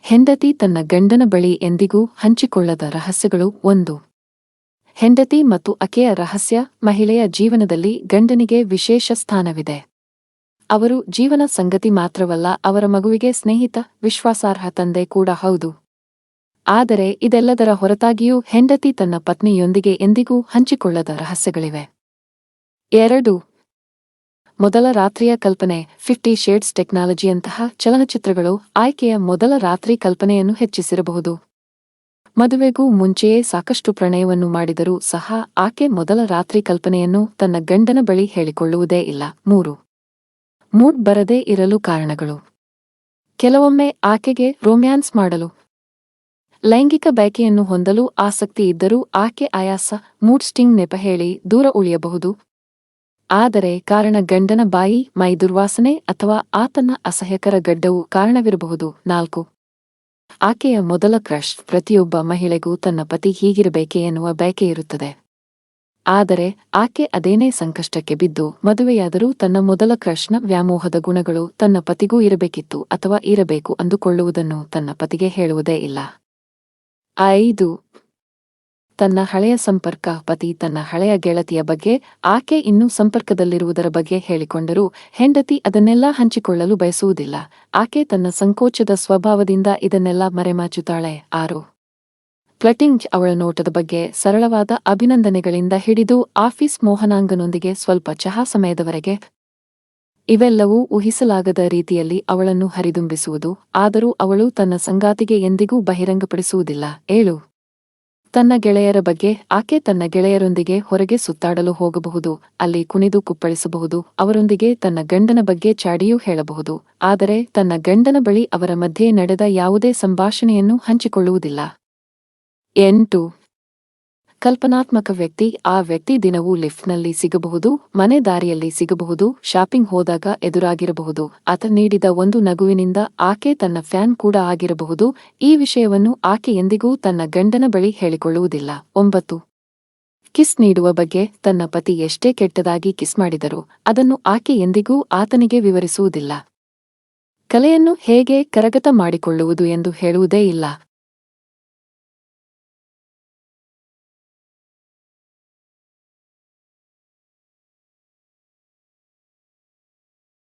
ಹೆಂಡತಿ ತನ್ನ ಗಂಡನ ಬಳಿ ಎಂದಿಗೂ ಹಂಚಿಕೊಳ್ಳದ ರಹಸ್ಯಗಳು 1. ಹೆಂಡತಿ ಮತ್ತು ಆಕೆಯ ರಹಸ್ಯ. ಮಹಿಳೆಯ ಜೀವನದಲ್ಲಿ ಗಂಡನಿಗೆ ವಿಶೇಷ ಸ್ಥಾನವಿದೆ. ಅವರು ಜೀವನ ಸಂಗತಿ ಮಾತ್ರವಲ್ಲ, ಅವರ ಮಗುವಿಗೆ ಸ್ನೇಹಿತ, ವಿಶ್ವಾಸಾರ್ಹ ತಂದೆ ಕೂಡ ಹೌದು. ಆದರೆ ಇದೆಲ್ಲದರ ಹೊರತಾಗಿಯೂ ಹೆಂಡತಿ ತನ್ನ ಪತ್ನಿಯೊಂದಿಗೆ ಎಂದಿಗೂ ಹಂಚಿಕೊಳ್ಳದ ರಹಸ್ಯಗಳಿವೆ. 2. ಮೊದಲ ರಾತ್ರಿಯ ಕಲ್ಪನೆ. 50 ಶೇಡ್ಸ್ ಟೆಕ್ನಾಲಜಿಯಂತಹ ಚಲನಚಿತ್ರಗಳು ಆಯ್ಕೆಯ ಮೊದಲ ರಾತ್ರಿ ಕಲ್ಪನೆಯನ್ನು ಹೆಚ್ಚಿಸಿರಬಹುದು. ಮದುವೆಗೂ ಮುಂಚೆಯೇ ಸಾಕಷ್ಟು ಪ್ರಣಯವನ್ನು ಮಾಡಿದರೂ ಸಹ ಆಕೆ ಮೊದಲ ರಾತ್ರಿ ಕಲ್ಪನೆಯನ್ನು ತನ್ನ ಗಂಡನ ಬಳಿ ಹೇಳಿಕೊಳ್ಳುವುದೇ ಇಲ್ಲ. 3. ಮೂಡ್ ಬರದೇ ಇರಲು ಕಾರಣಗಳು. ಕೆಲವೊಮ್ಮೆ ಆಕೆಗೆ ರೊಮ್ಯಾನ್ಸ್ ಮಾಡಲು, ಲೈಂಗಿಕ ಬಯಕೆಯನ್ನು ಹೊಂದಲು ಆಸಕ್ತಿ ಇದ್ದರೂ ಆಕೆ ಆಯಾಸ, ಮೂಡ್ ಸ್ಟಿಂಗ್ ನೆಪ ಹೇಳಿ ದೂರ ಉಳಿಯಬಹುದು. ಆದರೆ ಕಾರಣ ಗಂಡನ ಬಾಯಿ, ಮೈ ದುರ್ವಾಸನೆ ಅಥವಾ ಆತನ ಅಸಹ್ಯಕರ ಗಡ್ಡವು ಕಾರಣವಿರಬಹುದು. 4. ಆಕೆಯ ಮೊದಲ ಕ್ರಶ್. ಪ್ರತಿಯೊಬ್ಬ ಮಹಿಳೆಗೂ ತನ್ನ ಪತಿ ಹೀಗಿರಬೇಕೆ ಎನ್ನುವ ಬಯಕೆಯಿರುತ್ತದೆ. ಆದರೆ ಆಕೆ ಅದೇನೇ ಸಂಕಷ್ಟಕ್ಕೆ ಬಿದ್ದು ಮದುವೆಯಾದರೂ ತನ್ನ ಮೊದಲ ಕ್ರಶ್ನ ವ್ಯಾಮೋಹದ ಗುಣಗಳು ತನ್ನ ಪತಿಗೂ ಇರಬೇಕಿತ್ತು ಅಥವಾ ಇರಬೇಕು ಅಂದುಕೊಳ್ಳುವುದನ್ನು ತನ್ನ ಪತಿಗೆ ಹೇಳುವುದೇ ಇಲ್ಲ. 5. ತನ್ನ ಹಳೆಯ ಸಂಪರ್ಕ. ಪತಿ ತನ್ನ ಹಳೆಯ ಗೆಳತಿಯ ಬಗ್ಗೆ, ಆಕೆ ಇನ್ನೂ ಸಂಪರ್ಕದಲ್ಲಿರುವುದರ ಬಗ್ಗೆ ಹೇಳಿಕೊಂಡರೂ ಹೆಂಡತಿ ಅದನ್ನೆಲ್ಲ ಹಂಚಿಕೊಳ್ಳಲು ಬಯಸುವುದಿಲ್ಲ. ಆಕೆ ತನ್ನ ಸಂಕೋಚದ ಸ್ವಭಾವದಿಂದ ಇದನ್ನೆಲ್ಲ ಮರೆಮಾಚುತ್ತಾಳೆ. 6. ಫ್ಲರ್ಟಿಂಗ್. ಅವಳ ನೋಟದ ಬಗ್ಗೆ ಸರಳವಾದ ಅಭಿನಂದನೆಗಳಿಂದ ಹಿಡಿದು ಆಫೀಸ್ ಮೋಹನಾಂಗನೊಂದಿಗೆ ಸ್ವಲ್ಪ ಚಹಾ ಸಮಯದವರೆಗೆ, ಇವೆಲ್ಲವೂ ಊಹಿಸಲಾಗದ ರೀತಿಯಲ್ಲಿ ಅವಳನ್ನು ಹರಿದುಂಬಿಸುವುದು. ಆದರೂ ಅವಳು ತನ್ನ ಸಂಗಾತಿಗೆ ಎಂದಿಗೂ ಬಹಿರಂಗಪಡಿಸುವುದಿಲ್ಲ. 7. ತನ್ನ ಗೆಳೆಯರ ಬಗ್ಗೆ. ಆಕೆ ತನ್ನ ಗೆಳೆಯರೊಂದಿಗೆ ಹೊರಗೆ ಸುತ್ತಾಡಲು ಹೋಗಬಹುದು, ಅಲ್ಲಿ ಕುಣಿದು ಕುಪ್ಪಳಿಸಬಹುದು, ಅವರೊಂದಿಗೆ ತನ್ನ ಗಂಡನ ಬಗ್ಗೆ ಚಾಡಿಯೂ ಹೇಳಬಹುದು. ಆದರೆ ತನ್ನ ಗಂಡನ ಬಳಿ ಅವರ ಮಧ್ಯೆ ನಡೆದ ಯಾವುದೇ ಸಂಭಾಷಣೆಯನ್ನು ಹಂಚಿಕೊಳ್ಳುವುದಿಲ್ಲ. 8. ಕಲ್ಪನಾತ್ಮಕ ವ್ಯಕ್ತಿ. ಆ ವ್ಯಕ್ತಿ ದಿನವೂ ಲಿಫ್ಟ್ನಲ್ಲಿ ಸಿಗಬಹುದು, ಮನೆ ದಾರಿಯಲ್ಲಿ ಸಿಗಬಹುದು, ಶಾಪಿಂಗ್ ಹೋದಾಗ ಎದುರಾಗಿರಬಹುದು. ಆತ ನೀಡಿದ ಒಂದು ನಗುವಿನಿಂದ ಆಕೆ ತನ್ನ ಫ್ಯಾನ್ ಕೂಡ ಆಗಿರಬಹುದು. ಈ ವಿಷಯವನ್ನು ಆಕೆ ಎಂದಿಗೂ ತನ್ನ ಗಂಡನ ಬಳಿ ಹೇಳಿಕೊಳ್ಳುವುದಿಲ್ಲ. 9. ಕಿಸ್ ನೀಡುವ ಬಗ್ಗೆ. ತನ್ನ ಪತಿ ಎಷ್ಟೇ ಕೆಟ್ಟದಾಗಿ ಕಿಸ್ ಮಾಡಿದರೂ ಅದನ್ನು ಆಕೆ ಎಂದಿಗೂ ಆತನಿಗೆ ವಿವರಿಸುವುದಿಲ್ಲ. ಕಲೆಯನ್ನು ಹೇಗೆ ಕರಗತ ಮಾಡಿಕೊಳ್ಳುವುದು ಎಂದು ಹೇಳುವುದೇ ಇಲ್ಲ.